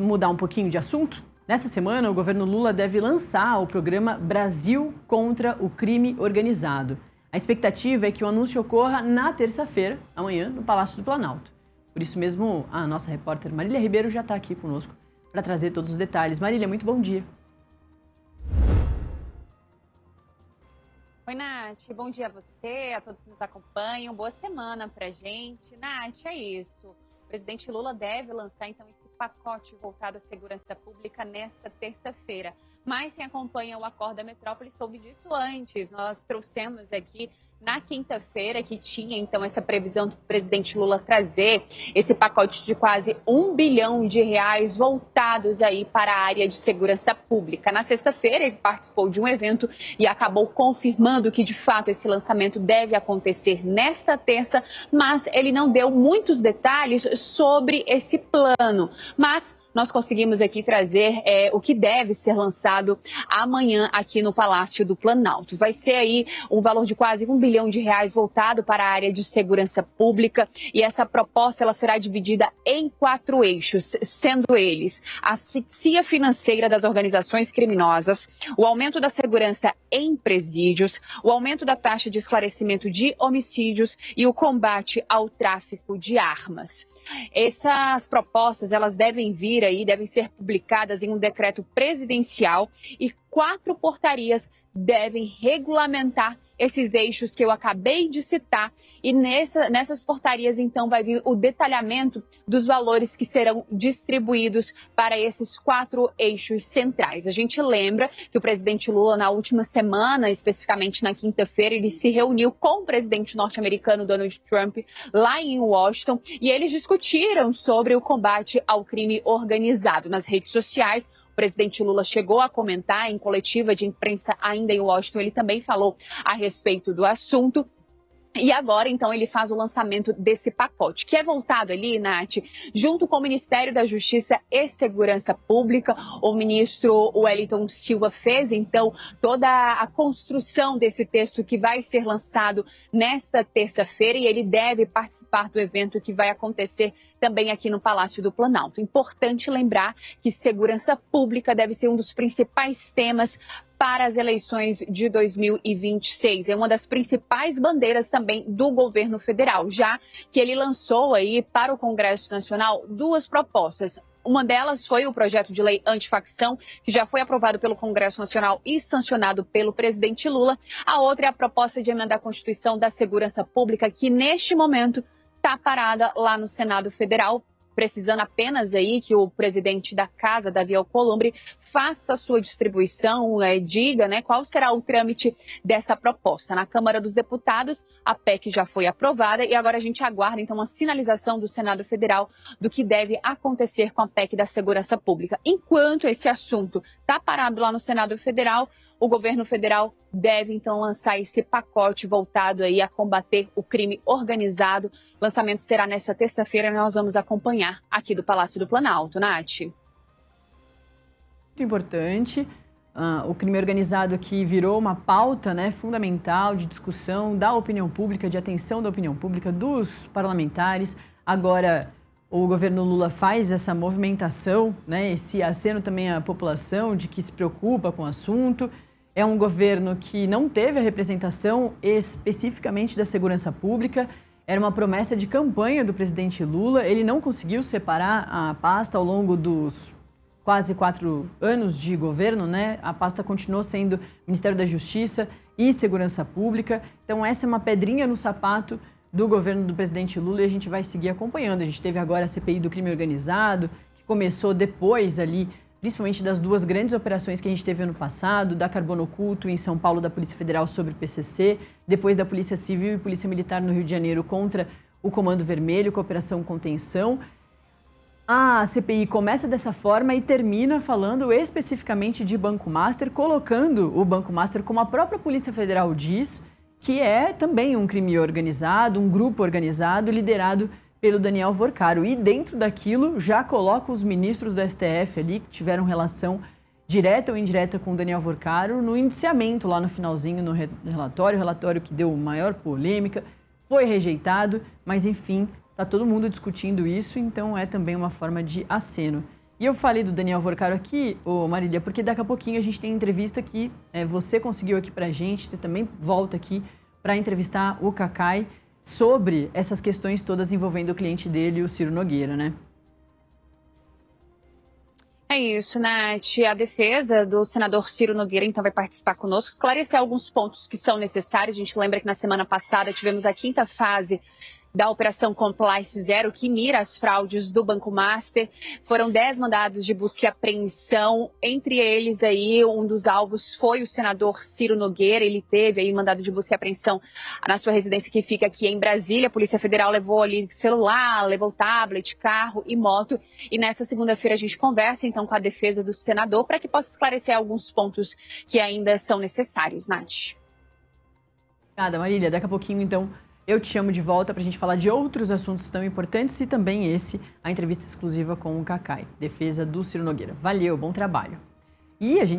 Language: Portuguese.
mudar um pouquinho de assunto? Nessa semana, o governo Lula deve lançar o programa Brasil contra o Crime Organizado. A expectativa é que o anúncio ocorra na terça-feira, amanhã, no Palácio do Planalto. Por isso mesmo, a nossa repórter Marília Ribeiro já está aqui conosco para trazer todos os detalhes. Marília, muito bom dia. Oi, Nath. Bom dia a você, a todos que nos acompanham. Boa semana pra gente. Nath, é isso. O presidente Lula deve lançar, então, esse pacote voltado à segurança pública nesta terça-feira. Mas quem acompanha o Acorda Metrópole soube disso antes. Nós trouxemos aqui na quinta-feira que tinha, então, essa previsão do presidente Lula trazer esse pacote de quase R$1 bilhão voltados aí para a área de segurança pública. Na sexta-feira, ele participou de um evento e acabou confirmando que, de fato, esse lançamento deve acontecer nesta terça, mas ele não deu muitos detalhes sobre esse plano. Mas nós conseguimos aqui trazer o que deve ser lançado amanhã aqui no Palácio do Planalto. Vai ser aí um valor de quase R$1 bilhão voltado para a área de segurança pública, e essa proposta ela será dividida em 4 eixos, sendo eles a asfixia financeira das organizações criminosas, o aumento da segurança em presídios, o aumento da taxa de esclarecimento de homicídios e o combate ao tráfico de armas. Essas propostas elas devem ser publicadas em um decreto presidencial, e 4 portarias devem regulamentar esses eixos que eu acabei de citar, e nessas portarias, então, vai vir o detalhamento dos valores que serão distribuídos para esses 4 eixos centrais. A gente lembra que o presidente Lula, na última semana, especificamente na quinta-feira, ele se reuniu com o presidente norte-americano Donald Trump lá em Washington, e eles discutiram sobre o combate ao crime organizado. Nas redes sociais, o presidente Lula chegou a comentar em coletiva de imprensa ainda em Washington, ele também falou a respeito do assunto. E agora, então, ele faz o lançamento desse pacote, que é voltado ali, Nath, junto com o Ministério da Justiça e Segurança Pública. O ministro Wellington Silva fez, então, toda a construção desse texto que vai ser lançado nesta terça-feira, e ele deve participar do evento que vai acontecer também aqui no Palácio do Planalto. Importante lembrar que segurança pública deve ser um dos principais temas para as eleições de 2026. É uma das principais bandeiras também do governo federal, já que ele lançou aí para o Congresso Nacional 2 propostas. Uma delas foi o projeto de lei antifacção, que já foi aprovado pelo Congresso Nacional e sancionado pelo presidente Lula. A outra é a proposta de emenda à Constituição da Segurança Pública, que neste momento está parada lá no Senado Federal, precisando apenas aí que o presidente da casa, Davi Alcolumbre, faça a sua distribuição, diga, qual será o trâmite dessa proposta. Na Câmara dos Deputados, a PEC já foi aprovada, e agora a gente aguarda, então, a sinalização do Senado Federal do que deve acontecer com a PEC da Segurança Pública. Enquanto esse assunto está parado lá no Senado Federal, o governo federal deve, então, lançar esse pacote voltado aí a combater o crime organizado. O lançamento será nessa terça-feira, e nós vamos acompanhar aqui do Palácio do Planalto. Nath? Muito importante. O crime organizado que virou uma pauta fundamental de discussão da opinião pública, de atenção da opinião pública, dos parlamentares. Agora, o governo Lula faz essa movimentação, esse aceno também à população de que se preocupa com o assunto. É um governo que não teve a representação especificamente da segurança pública. Era uma promessa de campanha do presidente Lula. Ele não conseguiu separar a pasta ao longo dos quase 4 anos de governo, A pasta continuou sendo Ministério da Justiça e Segurança Pública. Então, essa é uma pedrinha no sapato do governo do presidente Lula, e a gente vai seguir acompanhando. A gente teve agora a CPI do crime organizado, que começou depois ali, principalmente das 2 grandes operações que a gente teve ano passado, da Carbono Oculto em São Paulo, da Polícia Federal sobre o PCC, depois da Polícia Civil e Polícia Militar no Rio de Janeiro contra o Comando Vermelho, com a Operação Contenção. A CPI começa dessa forma e termina falando especificamente de Banco Master, colocando o Banco Master, como a própria Polícia Federal diz, que é também um crime organizado, um grupo organizado liderado pelo Daniel Vorcaro. E dentro daquilo já coloca os ministros do STF ali, que tiveram relação direta ou indireta com o Daniel Vorcaro, no indiciamento lá no finalzinho no relatório que deu maior polêmica, foi rejeitado, mas enfim, está todo mundo discutindo isso, então é também uma forma de aceno. E eu falei do Daniel Vorcaro aqui, Marília, porque daqui a pouquinho a gente tem entrevista que você conseguiu aqui pra gente, você também volta aqui para entrevistar o Cacai sobre essas questões todas envolvendo o cliente dele, o Ciro Nogueira, né? É isso, Nath. A defesa do senador Ciro Nogueira, então, vai participar conosco, esclarecer alguns pontos que são necessários. A gente lembra que na semana passada tivemos a 5ª fase da Operação Compliance Zero, que mira as fraudes do Banco Master. Foram 10 mandados de busca e apreensão. Entre eles, aí, um dos alvos foi o senador Ciro Nogueira. Ele teve aí mandado de busca e apreensão na sua residência, que fica aqui em Brasília. A Polícia Federal levou ali celular, levou tablet, carro e moto. E nessa segunda-feira a gente conversa, então, com a defesa do senador para que possa esclarecer alguns pontos que ainda são necessários, Nath. Obrigada, Marília. Daqui a pouquinho, então, eu te chamo de volta para a gente falar de outros assuntos tão importantes e também a entrevista exclusiva com o Cacai, defesa do Ciro Nogueira. Valeu, bom trabalho. E a gente